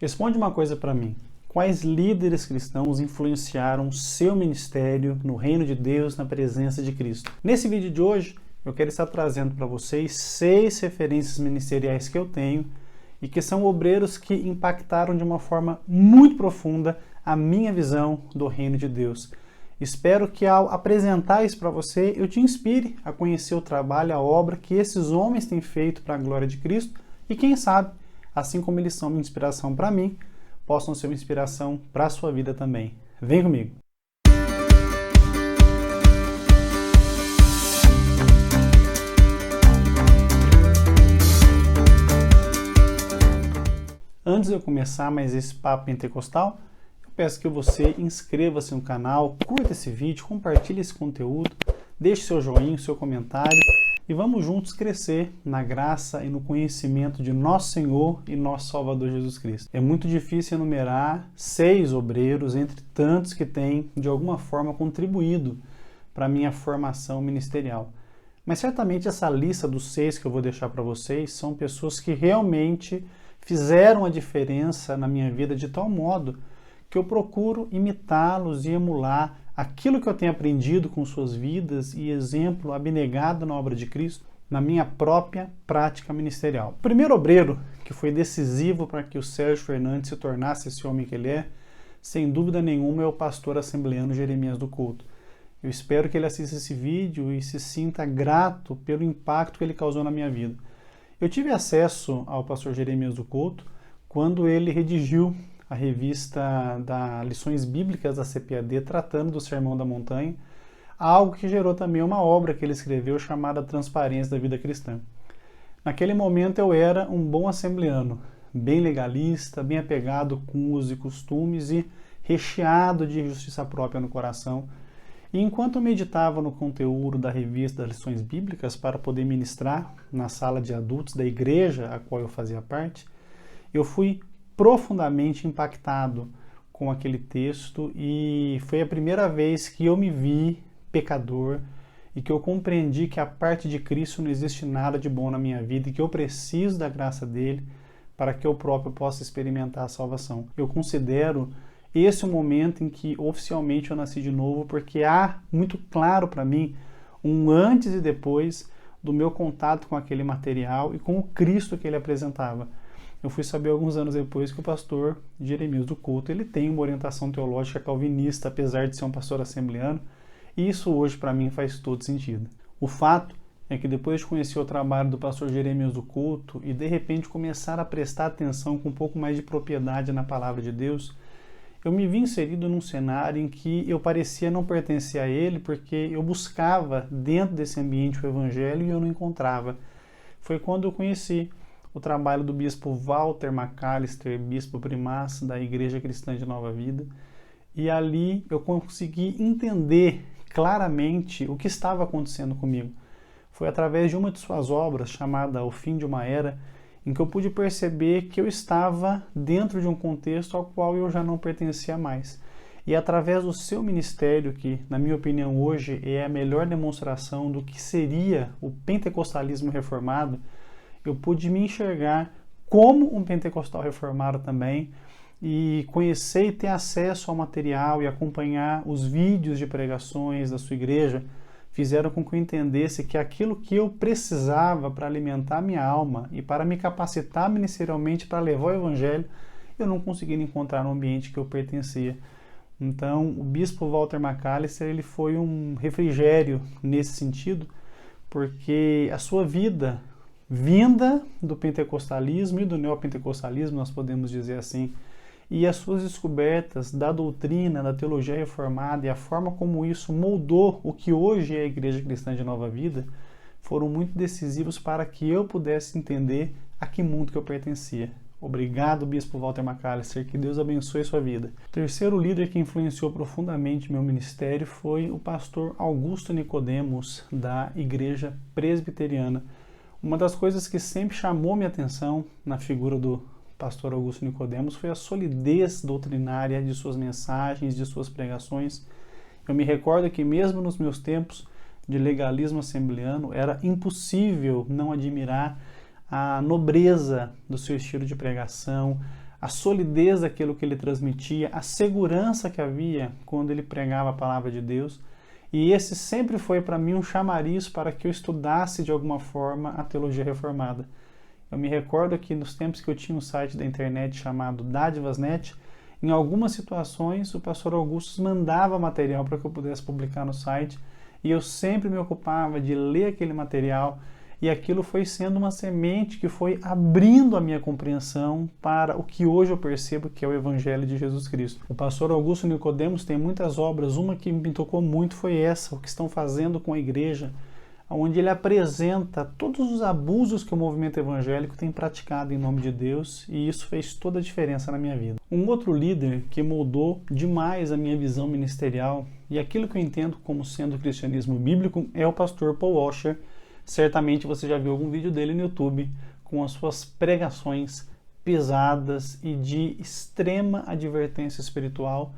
Responde uma coisa para mim. Quais líderes cristãos influenciaram seu ministério no reino de Deus, na presença de Cristo? Nesse vídeo de hoje, eu quero estar trazendo para vocês 6 referências ministeriais que eu tenho e que são obreiros que impactaram de uma forma muito profunda a minha visão do reino de Deus. Espero que ao apresentar isso para você, eu te inspire a conhecer o trabalho, a obra que esses homens têm feito para a glória de Cristo e quem sabe, assim como eles são uma inspiração para mim, possam ser uma inspiração para a sua vida também. Vem comigo! Antes de eu começar mais esse papo pentecostal, eu peço que você inscreva-se no canal, curta esse vídeo, compartilhe esse conteúdo, deixe seu joinha, seu comentário e vamos juntos crescer na graça e no conhecimento de nosso Senhor e nosso Salvador Jesus Cristo. É muito difícil enumerar 6 obreiros entre tantos que têm, de alguma forma, contribuído para a minha formação ministerial. Mas certamente essa lista dos 6 que eu vou deixar para vocês são pessoas que realmente fizeram a diferença na minha vida de tal modo que eu procuro imitá-los e emular aquilo que eu tenho aprendido com suas vidas e exemplo abnegado na obra de Cristo na minha própria prática ministerial. O primeiro obreiro que foi decisivo para que o Sérgio Fernandes se tornasse esse homem que ele é, sem dúvida nenhuma, é o pastor assembleano Jeremias do Couto. Eu espero que ele assista esse vídeo e se sinta grato pelo impacto que ele causou na minha vida. Eu tive acesso ao pastor Jeremias do Couto quando ele redigiu a revista da Lições Bíblicas da CPAD, tratando do Sermão da Montanha, algo que gerou também uma obra que ele escreveu chamada Transparência da Vida Cristã. Naquele momento eu era um bom assembleano, bem legalista, bem apegado com usos e costumes e recheado de justiça própria no coração. E enquanto eu meditava no conteúdo da revista das Lições Bíblicas para poder ministrar na sala de adultos da igreja a qual eu fazia parte, eu fui profundamente impactado com aquele texto e foi a primeira vez que eu me vi pecador e que eu compreendi que a parte de Cristo não existe nada de bom na minha vida e que eu preciso da graça dele para que eu próprio possa experimentar a salvação. Eu considero esse é o momento em que oficialmente eu nasci de novo, porque há muito claro para mim um antes e depois do meu contato com aquele material e com o Cristo que ele apresentava. Eu fui saber alguns anos depois que o pastor Jeremias do Couto ele tem uma orientação teológica calvinista, apesar de ser um pastor assembleano, e isso hoje para mim faz todo sentido. O fato é que depois de conhecer o trabalho do pastor Jeremias do Couto e de repente começar a prestar atenção com um pouco mais de propriedade na palavra de Deus, eu me vi inserido num cenário em que eu parecia não pertencer a ele porque eu buscava dentro desse ambiente o evangelho e eu não encontrava. Foi quando eu conheci o trabalho do bispo Walter McAllister, bispo primaz da Igreja Cristã de Nova Vida, e ali eu consegui entender claramente o que estava acontecendo comigo. Foi através de uma de suas obras, chamada O Fim de uma Era, em que eu pude perceber que eu estava dentro de um contexto ao qual eu já não pertencia mais. E através do seu ministério, que na minha opinião hoje é a melhor demonstração do que seria o pentecostalismo reformado, eu pude me enxergar como um pentecostal reformado também e conhecer e ter acesso ao material e acompanhar os vídeos de pregações da sua igreja fizeram com que eu entendesse que aquilo que eu precisava para alimentar minha alma e para me capacitar ministerialmente para levar o evangelho, eu não conseguia encontrar no ambiente que eu pertencia. Então, o bispo Walter McAllister ele foi um refrigério nesse sentido, porque a sua vida vinda do pentecostalismo e do neopentecostalismo, nós podemos dizer assim, e as suas descobertas da doutrina, da teologia reformada e a forma como isso moldou o que hoje é a Igreja Cristã de Nova Vida, foram muito decisivos para que eu pudesse entender a que mundo que eu pertencia. Obrigado, bispo Walter McAllister, que Deus abençoe sua vida. O terceiro líder que influenciou profundamente meu ministério foi o pastor Augusto Nicodemos, da Igreja Presbiteriana. Uma das coisas que sempre chamou minha atenção na figura do pastor Augusto Nicodemos foi a solidez doutrinária de suas mensagens, de suas pregações. Eu me recordo que mesmo nos meus tempos de legalismo assembleano, era impossível não admirar a nobreza do seu estilo de pregação, a solidez daquilo que ele transmitia, a segurança que havia quando ele pregava a palavra de Deus. E esse sempre foi para mim um chamariz para que eu estudasse de alguma forma a teologia reformada. Eu me recordo que nos tempos que eu tinha um site da internet chamado Dádivas.net, em algumas situações o pastor Augusto mandava material para que eu pudesse publicar no site, e eu sempre me ocupava de ler aquele material, e aquilo foi sendo uma semente que foi abrindo a minha compreensão para o que hoje eu percebo que é o Evangelho de Jesus Cristo. O pastor Augusto Nicodemos tem muitas obras, uma que me tocou muito foi essa, o que estão fazendo com a igreja, onde ele apresenta todos os abusos que o movimento evangélico tem praticado em nome de Deus, e isso fez toda a diferença na minha vida. Um outro líder que moldou demais a minha visão ministerial e aquilo que eu entendo como sendo o cristianismo bíblico é o pastor Paul Washer. Certamente você já viu algum vídeo dele no YouTube com as suas pregações pesadas e de extrema advertência espiritual.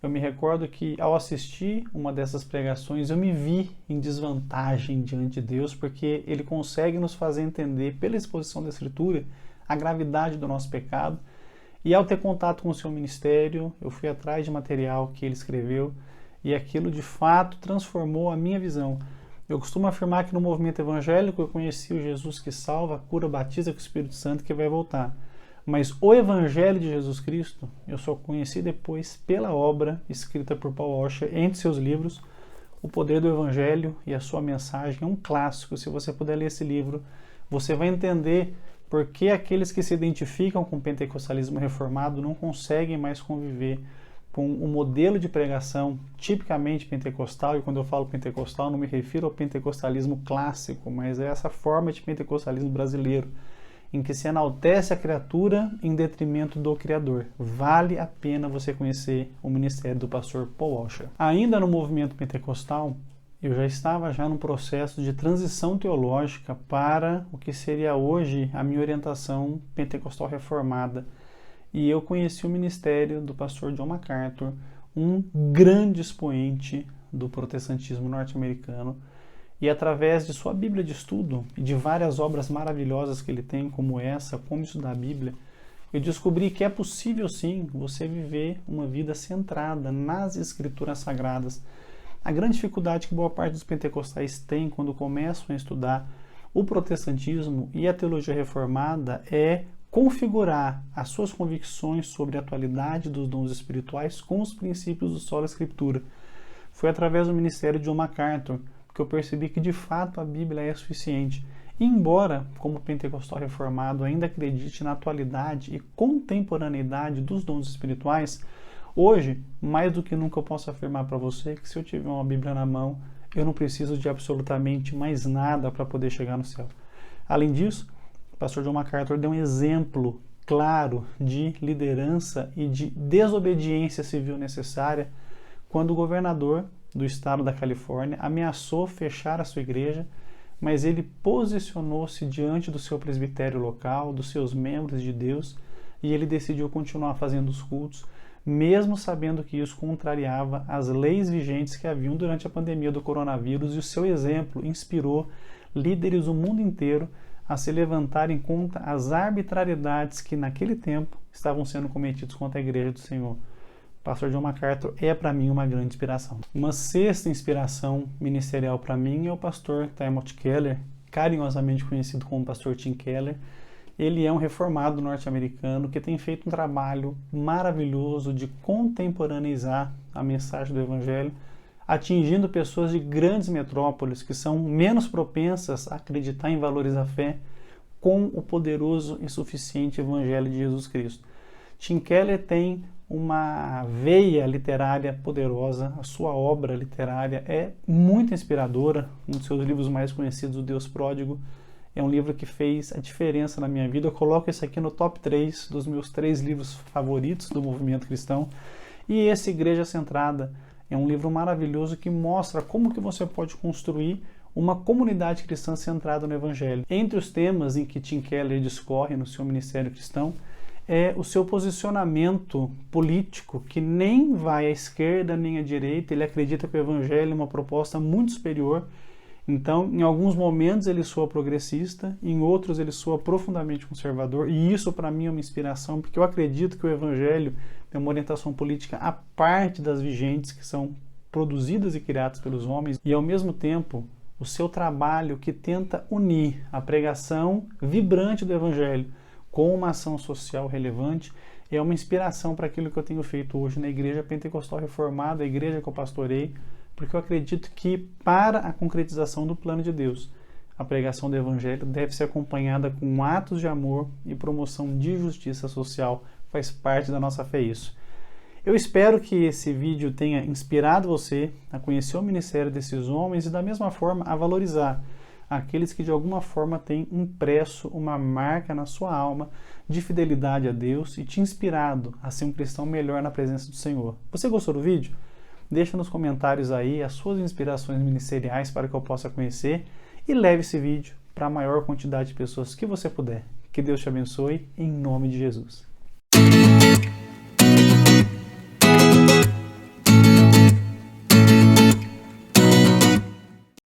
Eu me recordo que ao assistir uma dessas pregações eu me vi em desvantagem diante de Deus, porque ele consegue nos fazer entender pela exposição da Escritura a gravidade do nosso pecado. E ao ter contato com o seu ministério, eu fui atrás de material que ele escreveu e aquilo de fato transformou a minha visão. Eu costumo afirmar que no movimento evangélico eu conheci o Jesus que salva, cura, batiza com o Espírito Santo que vai voltar. Mas o Evangelho de Jesus Cristo eu só conheci depois pela obra escrita por Paul Washer entre seus livros. O Poder do Evangelho e a Sua Mensagem é um clássico. Se você puder ler esse livro, você vai entender por que aqueles que se identificam com o pentecostalismo reformado não conseguem mais conviver com um modelo de pregação tipicamente pentecostal. E quando eu falo pentecostal não me refiro ao pentecostalismo clássico, mas é essa forma de pentecostalismo brasileiro, em que se enaltece a criatura em detrimento do Criador. Vale a pena você conhecer o ministério do pastor Paul Washer. Ainda no movimento pentecostal, eu já estava num processo de transição teológica para o que seria hoje a minha orientação pentecostal reformada. E eu conheci o ministério do pastor John MacArthur, um grande expoente do protestantismo norte-americano, e através de sua Bíblia de estudo e de várias obras maravilhosas que ele tem, como essa, Como Estudar a Bíblia, eu descobri que é possível sim você viver uma vida centrada nas Escrituras Sagradas. A grande dificuldade que boa parte dos pentecostais tem quando começam a estudar o protestantismo e a teologia reformada é configurar as suas convicções sobre a atualidade dos dons espirituais com os princípios do Sola Escritura. Foi através do ministério de John MacArthur que eu percebi que de fato a Bíblia é suficiente. E embora, como pentecostal reformado, ainda acredite na atualidade e contemporaneidade dos dons espirituais, hoje, mais do que nunca eu posso afirmar para você que se eu tiver uma Bíblia na mão, eu não preciso de absolutamente mais nada para poder chegar no céu. Além disso, o pastor John MacArthur deu um exemplo claro de liderança e de desobediência civil necessária quando o governador do estado da Califórnia ameaçou fechar a sua igreja, mas ele posicionou-se diante do seu presbitério local, dos seus membros de Deus, e ele decidiu continuar fazendo os cultos, mesmo sabendo que isso contrariava as leis vigentes que haviam durante a pandemia do coronavírus, e o seu exemplo inspirou líderes do mundo inteiro a se levantarem contra as arbitrariedades que naquele tempo estavam sendo cometidas contra a igreja do Senhor. O pastor John MacArthur é para mim uma grande inspiração. Uma sexta inspiração ministerial para mim é o pastor Timothy Keller, carinhosamente conhecido como pastor Tim Keller. Ele é um reformado norte-americano que tem feito um trabalho maravilhoso de contemporaneizar a mensagem do Evangelho, atingindo pessoas de grandes metrópoles que são menos propensas a acreditar em valores da fé com o poderoso e suficiente Evangelho de Jesus Cristo. Tim Keller tem uma veia literária poderosa, a sua obra literária é muito inspiradora. Um dos seus livros mais conhecidos, O Deus Pródigo, é um livro que fez a diferença na minha vida. Eu coloco esse aqui no top 3 dos meus 3 livros favoritos do movimento cristão. E esse Igreja Centrada é um livro maravilhoso que mostra como que você pode construir uma comunidade cristã centrada no Evangelho. Entre os temas em que Tim Keller discorre no seu ministério cristão é o seu posicionamento político, que nem vai à esquerda nem à direita. Ele acredita que o Evangelho é uma proposta muito superior Então, em alguns momentos ele soa progressista, em outros ele soa profundamente conservador, e isso para mim é uma inspiração, porque eu acredito que o Evangelho tem uma orientação política à parte das vigentes que são produzidas e criadas pelos homens, e ao mesmo tempo o seu trabalho que tenta unir a pregação vibrante do Evangelho com uma ação social relevante é uma inspiração para aquilo que eu tenho feito hoje na Igreja Pentecostal Reformada, a igreja que eu pastorei, porque eu acredito que para a concretização do plano de Deus, a pregação do Evangelho deve ser acompanhada com atos de amor e promoção de justiça social. Faz parte da nossa fé isso. Eu espero que esse vídeo tenha inspirado você a conhecer o ministério desses homens e da mesma forma a valorizar aqueles que de alguma forma têm impresso uma marca na sua alma de fidelidade a Deus e te inspirado a ser um cristão melhor na presença do Senhor. Você gostou do vídeo? Deixa nos comentários aí as suas inspirações ministeriais para que eu possa conhecer e leve esse vídeo para a maior quantidade de pessoas que você puder. Que Deus te abençoe, em nome de Jesus.